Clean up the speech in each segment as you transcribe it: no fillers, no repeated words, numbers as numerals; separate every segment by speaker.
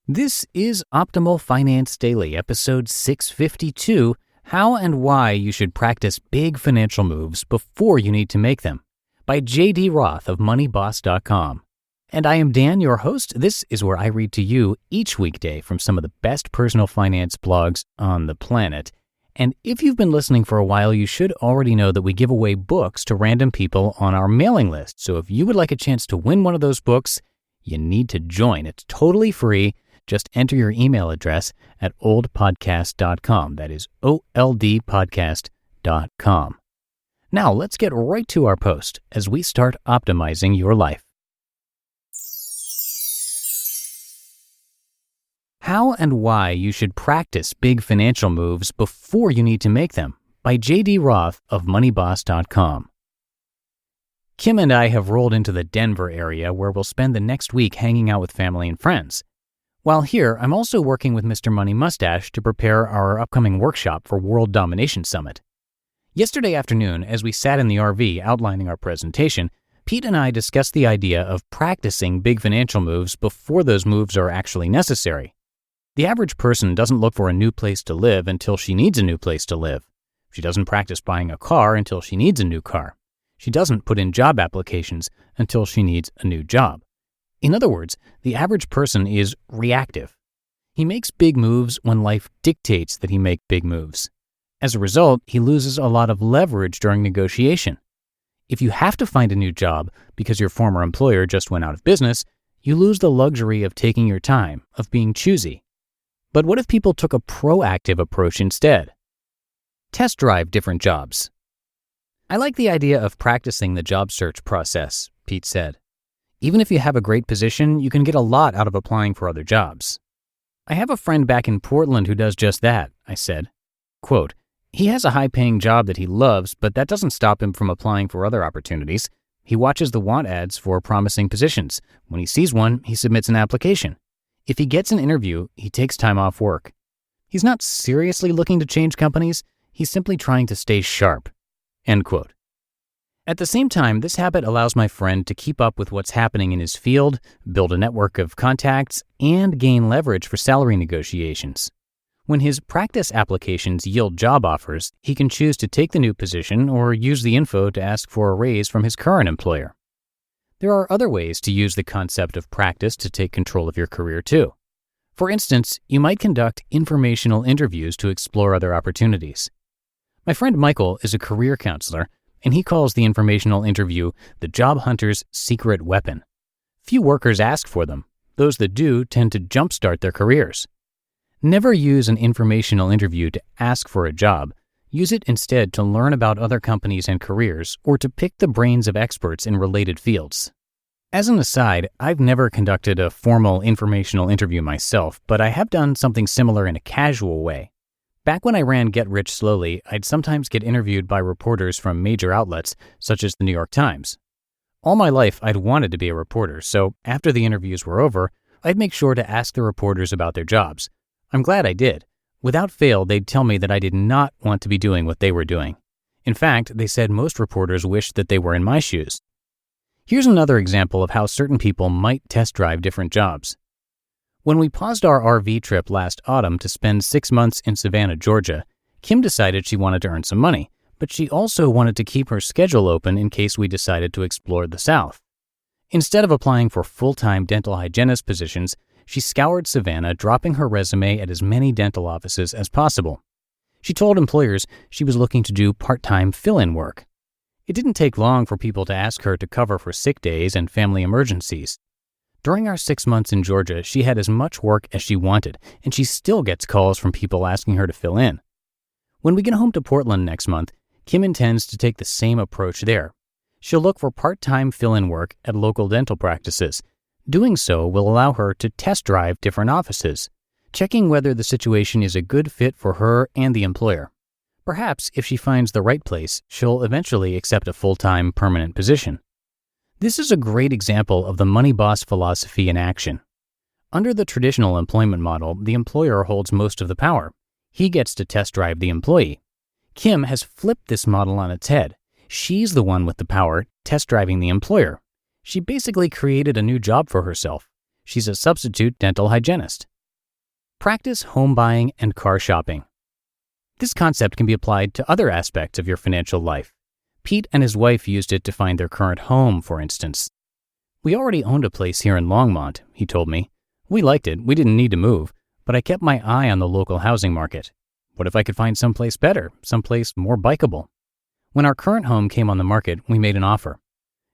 Speaker 1: This is Optimal Finance Daily, episode 652, How and Why You Should Practice Big Financial Moves Before You Need to Make Them, by J.D. Roth of MoneyBoss.com. And I am Dan, your host. This is where I read to you each weekday from some of the best personal finance blogs on the planet. And if you've been listening for a while, you should already know that we give away books to random people on our mailing list. So if you would like a chance to win one of those books, you need to join. It's totally free. Just enter your email address at oldpodcast.com. That is oldpodcast.com. Now let's get right to our post as we start optimizing your life. How and Why You Should Practice Big Financial Moves Before You Need to Make Them, by J.D. Roth of MoneyBoss.com. Kim and I have rolled into the Denver area where we'll spend the next week hanging out with family and friends. While here, I'm also working with Mr. Money Mustache to prepare our upcoming workshop for World Domination Summit. Yesterday afternoon, as we sat in the RV outlining our presentation, Pete and I discussed the idea of practicing big financial moves before those moves are actually necessary. The average person doesn't look for a new place to live until she needs a new place to live. She doesn't practice buying a car until she needs a new car. She doesn't put in job applications until she needs a new job. In other words, the average person is reactive. He makes big moves when life dictates that he make big moves. As a result, he loses a lot of leverage during negotiation. If you have to find a new job because your former employer just went out of business, you lose the luxury of taking your time, of being choosy. But what if people took a proactive approach instead? Test drive different jobs. I like the idea of practicing the job search process, Pete said. Even if you have a great position, you can get a lot out of applying for other jobs. I have a friend back in Portland who does just that, I said. Quote, he has a high-paying job that he loves, but that doesn't stop him from applying for other opportunities. He watches the want ads for promising positions. When he sees one, he submits an application. If he gets an interview, he takes time off work. He's not seriously looking to change companies. He's simply trying to stay sharp. End quote. At the same time, this habit allows my friend to keep up with what's happening in his field, build a network of contacts, and gain leverage for salary negotiations. When his practice applications yield job offers, he can choose to take the new position or use the info to ask for a raise from his current employer. There are other ways to use the concept of practice to take control of your career too. For instance, you might conduct informational interviews to explore other opportunities. My friend Michael is a career counselor, and he calls the informational interview the job hunter's secret weapon. Few workers ask for them. Those that do tend to jumpstart their careers. Never use an informational interview to ask for a job. Use it instead to learn about other companies and careers or to pick the brains of experts in related fields. As an aside, I've never conducted a formal informational interview myself, but I have done something similar in a casual way. Back when I ran Get Rich Slowly, I'd sometimes get interviewed by reporters from major outlets, such as the New York Times. All my life, I'd wanted to be a reporter, so after the interviews were over, I'd make sure to ask the reporters about their jobs. I'm glad I did. Without fail, they'd tell me that I did not want to be doing what they were doing. In fact, they said most reporters wished that they were in my shoes. Here's another example of how certain people might test drive different jobs. When we paused our RV trip last autumn to spend 6 months in Savannah, Georgia, Kim decided she wanted to earn some money, but she also wanted to keep her schedule open in case we decided to explore the South. Instead of applying for full-time dental hygienist positions, she scoured Savannah, dropping her resume at as many dental offices as possible. She told employers she was looking to do part-time fill-in work. It didn't take long for people to ask her to cover for sick days and family emergencies. During our 6 months in Georgia, she had as much work as she wanted, and she still gets calls from people asking her to fill in. When we get home to Portland next month, Kim intends to take the same approach there. She'll look for part-time fill-in work at local dental practices. Doing so will allow her to test drive different offices, checking whether the situation is a good fit for her and the employer. Perhaps if she finds the right place, she'll eventually accept a full-time permanent position. This is a great example of the Money Boss philosophy in action. Under the traditional employment model, the employer holds most of the power. He gets to test drive the employee. Kim has flipped this model on its head. She's the one with the power, test driving the employer. She basically created a new job for herself. She's a substitute dental hygienist. Practice home buying and car shopping. This concept can be applied to other aspects of your financial life. Pete and his wife used it to find their current home, for instance. We already owned a place here in Longmont, he told me. We liked it, we didn't need to move, but I kept my eye on the local housing market. What if I could find someplace better, someplace more bikeable? When our current home came on the market, we made an offer.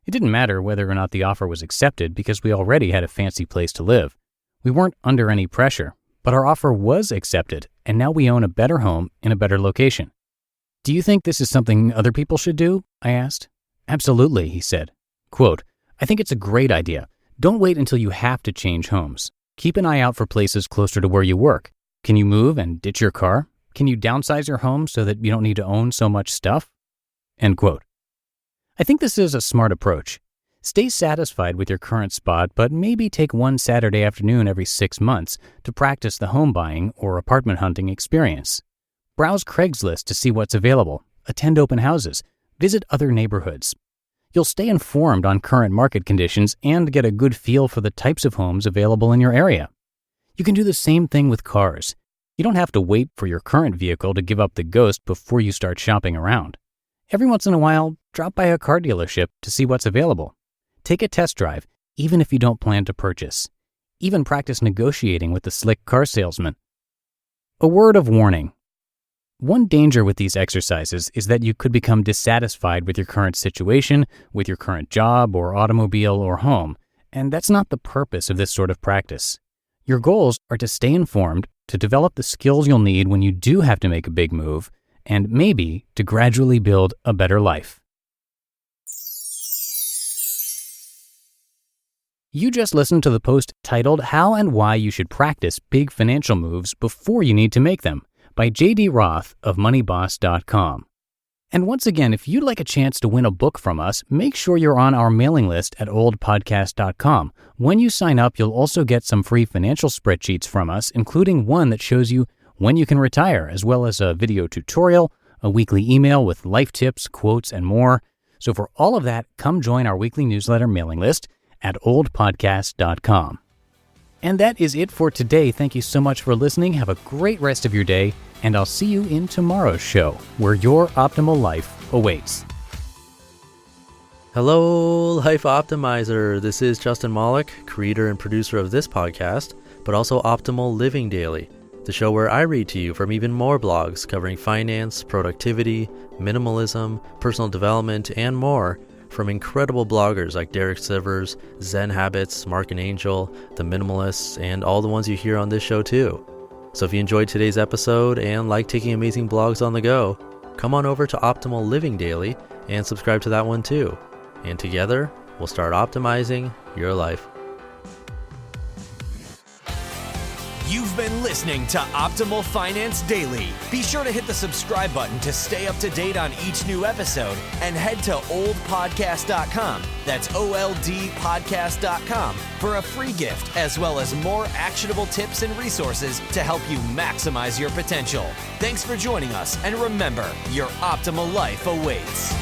Speaker 1: It didn't matter whether or not the offer was accepted because we already had a fancy place to live. We weren't under any pressure, but our offer was accepted, and now we own a better home in a better location. Do you think this is something other people should do? I asked. Absolutely, he said. Quote, I think it's a great idea. Don't wait until you have to change homes. Keep an eye out for places closer to where you work. Can you move and ditch your car? Can you downsize your home so that you don't need to own so much stuff? End quote. I think this is a smart approach. Stay satisfied with your current spot, but maybe take one Saturday afternoon every 6 months to practice the home buying or apartment hunting experience. Browse Craigslist to see what's available, attend open houses, visit other neighborhoods. You'll stay informed on current market conditions and get a good feel for the types of homes available in your area. You can do the same thing with cars. You don't have to wait for your current vehicle to give up the ghost before you start shopping around. Every once in a while, drop by a car dealership to see what's available. Take a test drive, even if you don't plan to purchase. Even practice negotiating with the slick car salesman. A word of warning. One danger with these exercises is that you could become dissatisfied with your current situation, with your current job or automobile or home, and that's not the purpose of this sort of practice. Your goals are to stay informed, to develop the skills you'll need when you do have to make a big move, and maybe to gradually build a better life. You just listened to the post titled How and Why You Should Practice Big Financial Moves Before You Need to Make Them by J.D. Roth of MoneyBoss.com. And once again, if you'd like a chance to win a book from us, make sure you're on our mailing list at oldpodcast.com. When you sign up, you'll also get some free financial spreadsheets from us, including one that shows you when you can retire, as well as a video tutorial, a weekly email with life tips, quotes, and more. So for all of that, come join our weekly newsletter mailing list at oldpodcast.com. And that is it for today. Thank you so much for listening. Have a great rest of your day, and I'll see you in tomorrow's show, where your optimal life awaits.
Speaker 2: Hello, Life Optimizer. This is Justin Malik, creator and producer of this podcast, but also Optimal Living Daily, the show where I read to you from even more blogs covering finance, productivity, minimalism, personal development, and more, from incredible bloggers like Derek Sivers, Zen Habits, Mark and Angel, The Minimalists, and all the ones you hear on this show too. So if you enjoyed today's episode and like taking amazing blogs on the go, come on over to Optimal Living Daily and subscribe to that one too. And together, we'll start optimizing your life.
Speaker 3: You've been listening to Optimal Finance Daily. Be sure to hit the subscribe button to stay up to date on each new episode, and head to oldpodcast.com, that's OLDpodcast.com, for a free gift as well as more actionable tips and resources to help you maximize your potential. Thanks for joining us, and remember, your optimal life awaits.